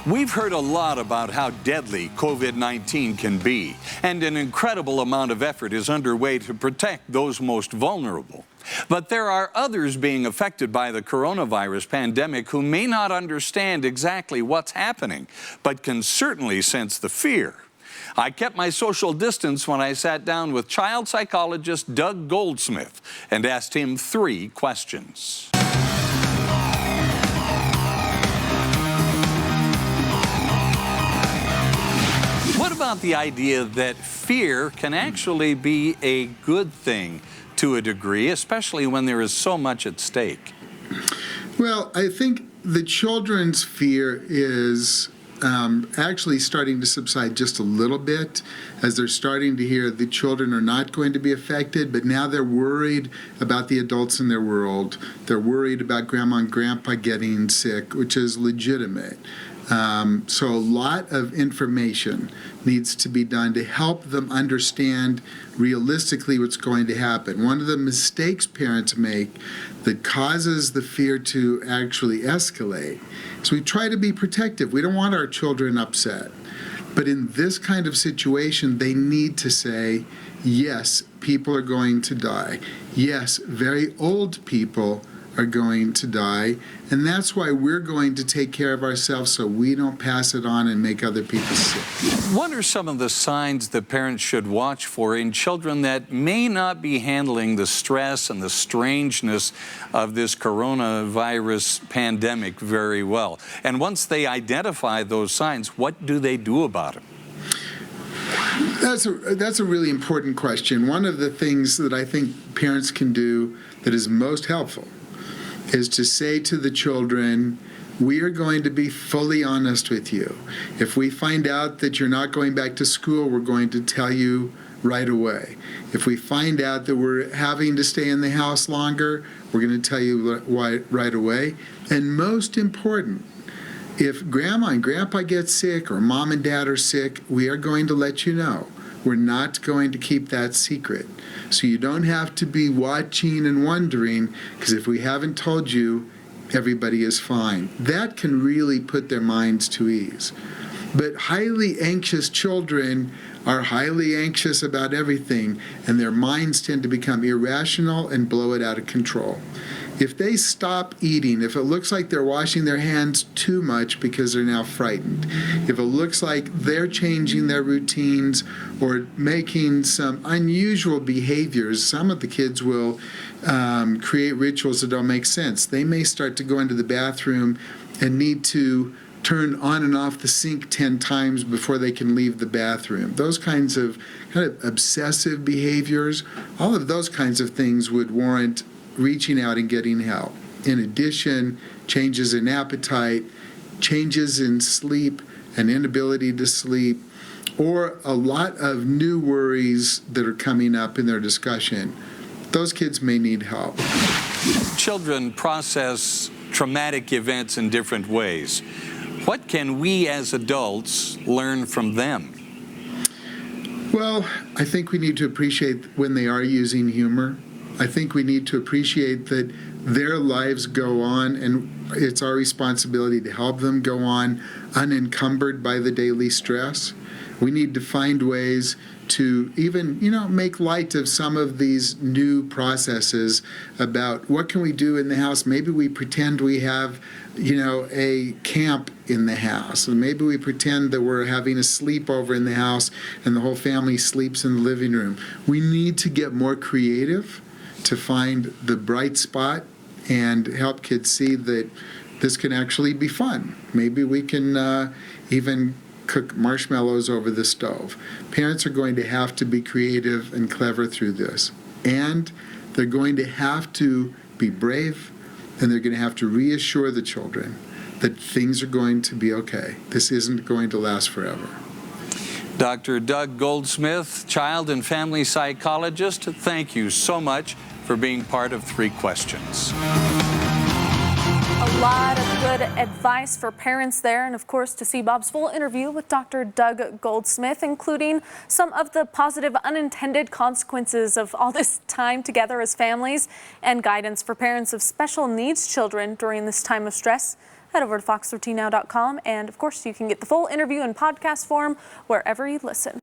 We've heard a lot about how deadly COVID-19 can be, and an incredible amount of effort is underway to protect those most vulnerable. But there are others being affected by the coronavirus pandemic who may not understand exactly what's happening, but can certainly sense the fear. I kept my social distance when I sat down with child psychologist Doug Goldsmith and asked him 3 questions. What about the idea that fear can actually be a good thing to a degree, especially when there is so much at stake? Well, I think the children's fear is actually starting to subside just a little bit as they're starting to hear the children are not going to be affected, but now they're worried about the adults in their world. They're worried about grandma and grandpa getting sick, which is legitimate. So a lot of information needs to be done to help them understand realistically what's going to happen. One of the mistakes parents make that causes the fear to actually escalate is we try to be protective. We don't want our children upset. But in this kind of situation, they need to say, yes, people are going to die. Yes, very old people are going to die, and that's why we're going to take care of ourselves so we don't pass it on and make other people sick. What are some of the signs that parents should watch for in children that may not be handling the stress and the strangeness of this coronavirus pandemic very well? And once they identify those signs, what do they do about them? That's a really important question. One of the things that I think parents can do that is most helpful is to say to the children, we are going to be fully honest with you. If we find out that you're not going back to school, we're going to tell you right away. If we find out that we're having to stay in the house longer, we're going to tell you right away. And most important, if grandma and grandpa get sick or mom and dad are sick, we are going to let you know. We're not going to keep that secret. So you don't have to be watching and wondering, because if we haven't told you, everybody is fine. That can really put their minds to ease. But highly anxious children are highly anxious about everything, and their minds tend to become irrational and blow it out of control. If they stop eating, if it looks like they're washing their hands too much because they're now frightened, if it looks like they're changing their routines or making some unusual behaviors, some of the kids will create rituals that don't make sense. They may start to go into the bathroom and need to turn on and off the sink 10 times before they can leave the bathroom. Those kinds of obsessive behaviors, all of those kinds of things would warrant reaching out and getting help. In addition, changes in appetite, changes in sleep, an inability to sleep, or a lot of new worries that are coming up in their discussion, those kids may need help. Children process traumatic events in different ways. What can we as adults learn from them? Well, I think we need to appreciate when they are using humor. I think we need to appreciate that their lives go on, and it's our responsibility to help them go on unencumbered by the daily stress. We need to find ways to even, make light of some of these new processes about what can we do in the house. Maybe we pretend we have, a camp in the house. And maybe we pretend that we're having a sleepover in the house and the whole family sleeps in the living room. We need to get more creative to find the bright spot and help kids see that this can actually be fun. Maybe we can even cook marshmallows over the stove. Parents are going to have to be creative and clever through this. And they're going to have to be brave, and they're going to have to reassure the children that things are going to be okay. This isn't going to last forever. Dr. Doug Goldsmith, child and family psychologist, thank you so much for being part of 3 Questions. A lot of good advice for parents there, and of course to see Bob's full interview with Dr. Doug Goldsmith, including some of the positive unintended consequences of all this time together as families and guidance for parents of special needs children during this time of stress. head over to fox13now.com. And of course, you can get the full interview in podcast form wherever you listen.